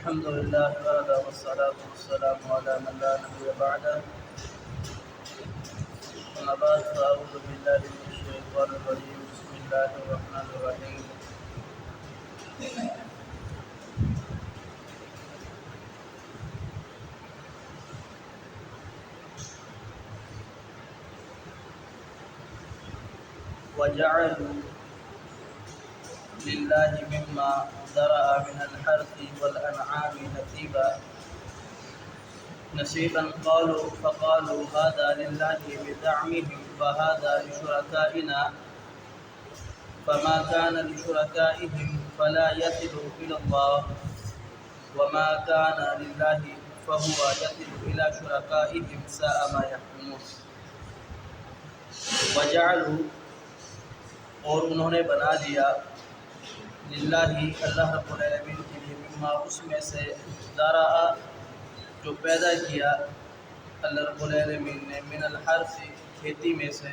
الحمد لله وحده والصلاة والسلام على من لا نبي بعده. أما بعد فأعوذ بالله من الشيطان الرجيم. بسم الله الرحمن الرحيم. وجعلوا لله مما ذرأ من الحرث والأنعام نصيبا فقالوا هذا لله بزعمهم وهذا لشركائنا فما كان لشركائهم فلا يصل إلى الله وما كان لله فهو يصل إلى شركائهم ساء ما يحكمون. وجعلوا اور انہوں نے بنا دیا للہ اللہ رب العالمین کے لیے مما اس میں سے ذرا جو پیدا کیا اللہ رب العالمین نے من الحرث کھیتی میں سے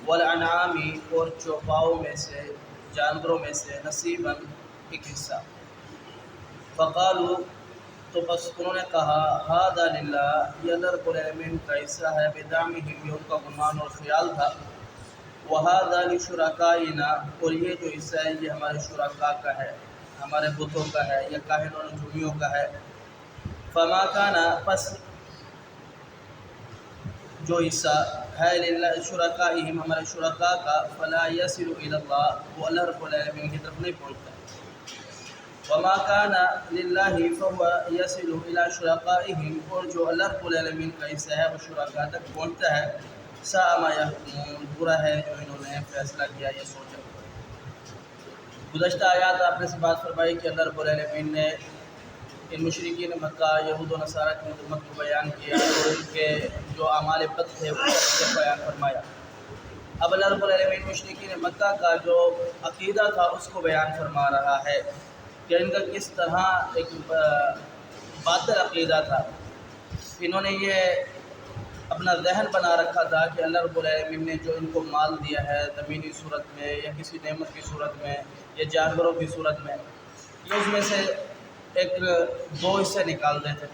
والانعام اور چوپاؤں میں سے جانوروں میں سے نصیبا ایک حصہ. فقالوا تو بس انہوں نے کہا ھذا للہ یہ اللہ رب العالمین کا حصہ ہے بدعمہم یہ ان کا گمان اور خیال تھا. وَهَذَا لِشُرَكَائِنَا اور یہ جو حصہ ہے یہ ہمارے شرکاء کا ہے ہمارے بتوں کا ہے یا کاہنوں اور جومیوں کا ہے. فَمَا كَانَ پس جو حصہ ہے للہ شرکائہم ہمارے شرکاء کا فَلَا يَصِلُ إِلَى اللَّهِ وہ اللہ رب العالمین کی طرف نہیں پہنچتا. وَمَا كَانَ لِلَّهِ فَهُوَ يَصِلُ إِلَى شُرَكَائِهِمْ اور جو اللہ رب العالمین کا حصہ ہے وہ شرکاء تک پہنچتا ہے. ساء ما یحکمون برا ہے جو انہوں نے فیصلہ کیا یہ سوچا. گزشتہ آیات آپ نے سے بات فرمائی کہ اللہ رب العالمین نے ان مشرکین مکہ یہود و نصارہ کی مذمت کو بیان کیا اور ان کے جو اعمال بد تھے وہ بیان فرمایا. اب اللہ رب العالمین مشرکین مکہ کا جو عقیدہ تھا اس کو بیان فرما رہا ہے کہ ان کا کس طرح ایک باطل عقیدہ تھا. انہوں نے یہ اپنا ذہن بنا رکھا تھا کہ اللہ رب العالمین نے جو ان کو مال دیا ہے زمینی صورت میں یا کسی نعمت کی صورت میں یا جانوروں کی صورت میں یہ اس میں سے ایک دو حصے نکال دیتے.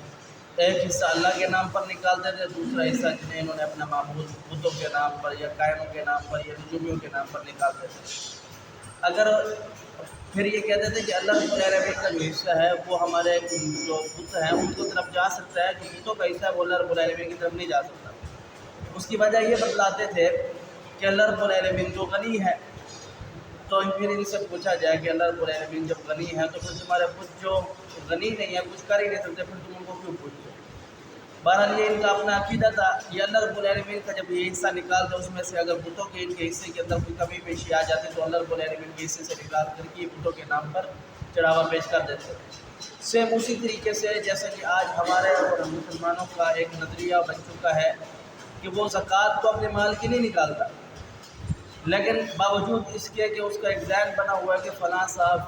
ایک حصہ اللہ کے نام پر نکال دیتے دوسرا حصہ جنہیں انہوں نے اپنا معبود بتوں کے نام پر یا کائنوں کے نام پر یا نجومیوں کے نام پر نکال دیتے. اگر پھر یہ کہتے تھے کہ اللہ رب العالمین کا جو حصہ ہے وہ ہمارے جو بت ہیں ان کی طرف جا سکتا ہے جو بتوں کا حصہ ہے وہ اللہ رب العالمین کی طرف نہیں جا سکتا. اس کی وجہ یہ بتلاتے تھے کہ اللہ رب العالمین جو غنی ہے تو پھر ان سے پوچھا جائے کہ اللہ رب العالمین جب غنی ہے تو پھر تمہارے بت جو غنی نہیں ہے کچھ کر ہی نہیں سکتے پھر تم ان کو کیوں پوچھتے. بہرحال یہ ان کا اپنا عقیدہ تھا. یہ اللہ رب العالمین کا جب یہ حصہ نکال دے اس میں سے اگر بتوں کے ان کے حصے کے اندر کوئی کمی پیشی آ جاتی تو اللہ رب العالمین کے حصے سے نکال کر کے بتوں کے نام پر چڑھاوا پیش کر دیتے. سیم اسی طریقے سے جیسا کہ آج ہمارے اور مسلمانوں کا ایک نظریہ بن چکا ہے کہ وہ زکوٰۃ تو اپنے مال کی نہیں نکالتا لیکن باوجود اس کے کہ اس کا ایک ذہن بنا ہوا ہے کہ فلاں صاحب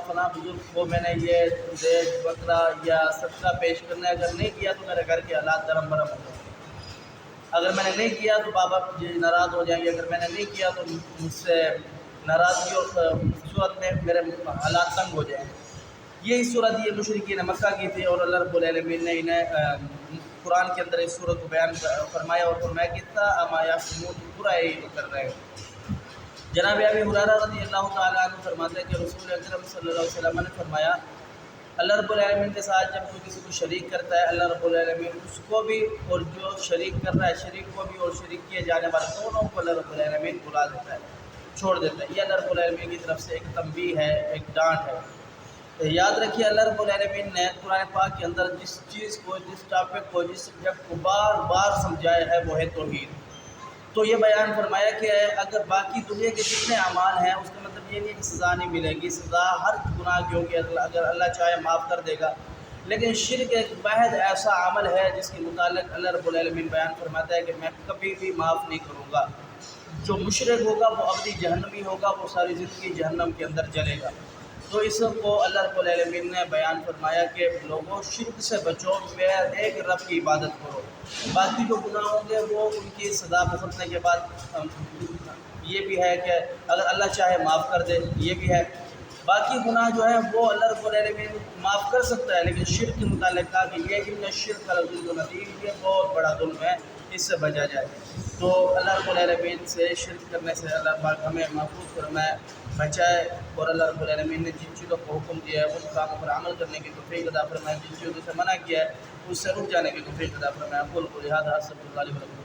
فلاں بزرگ کو میں نے یہ دیگ بکرا یا صدقہ پیش کرنا ہے اگر نہیں کیا تو میرے گھر کے حالات درم برم ہو جائیں گے. اگر میں نے نہیں کیا تو بابا جی ناراض ہو جائیں گے. اگر میں نے نہیں کیا تو مجھ سے ناراضگی اور صورت میں میرے حالات تنگ ہو جائیں گے. یہی صورت یہ مشرکین مکہ کی تھی اور اللہ رب العالمین نے انہیں قرآن کے اندر اس صورت کو بیان فرمایا اور فرمایا کہ اما یحکمون برا یہی کر رہے ہو. جناب ابی ہریرہ رضی اللہ تعالیٰ عنہ فرماتے ہیں کہ رسول اکرم صلی اللہ علیہ وسلم نے فرمایا اللہ رب العالمین کے ساتھ جب کوئی کسی کو شریک کرتا ہے اللہ رب العالمین اس کو بھی اور جو شریک کر رہا ہے شریک کو بھی اور شریک کیے جانے والے دونوں کو اللہ رب العالمین بلا دیتا ہے چھوڑ دیتا ہے. یہ اللہ رب العالمین کی طرف سے ایک تنبیہ ہے ایک ڈانٹ ہے. یاد رکھیے اللہ رب العالمین نے قرآن پاک کے اندر جس چیز کو جس ٹاپک کو جس سبجیکٹ کو بار بار سمجھایا ہے وہ ہے توحید. تو یہ بیان فرمایا کہ اگر باقی دنیا کے جتنے اعمال ہیں اس کا مطلب یہ نہیں کہ سزا نہیں ملے گی. سزا ہر گناہ کی ہوگی اگر اللہ چاہے معاف کر دے گا. لیکن شرک ایک واحد ایسا عمل ہے جس کے متعلق اللہ رب العالمین بیان فرماتا ہے کہ میں کبھی بھی معاف نہیں کروں گا. جو مشرک ہوگا وہ ابدی جہنمی ہوگا وہ ساری زندگی جہنم کے اندر جلے گا. تو اس کو اللہ رب العالمین نے بیان فرمایا کہ لوگوں شرک سے بچو میرا ایک رب کی عبادت کرو. باقی جو گناہ ہوں گے وہ ان کی سزا بھگتنے کے بعد یہ بھی ہے کہ اگر اللہ چاہے معاف کر دے یہ بھی ہے. باقی گناہ جو ہے وہ اللہ رب العالمین معاف کر سکتا ہے، لیکن شرک کے متعلق کہا کہ یہ ان شرک لظلم عظیم، یہ بہت بڑا ظلم ہے، اس سے بچا جائے۔ تو اللہ رب العالمین سے شرک کرنے سے اللہ پاک ہمیں محفوظ فرمائے، بچائے، اور اللہ رب العالمین نے جن چیزوں کو حکم دیا ہے ان کاموں پر عمل کرنے کی توفیق عطا فرمائے، جن چیزوں سے منع کیا ہے اس سے رک جانے کی توفیق عطا فرمائے۔ اقول قولی ھذا استغفر اللہ لی ولکم۔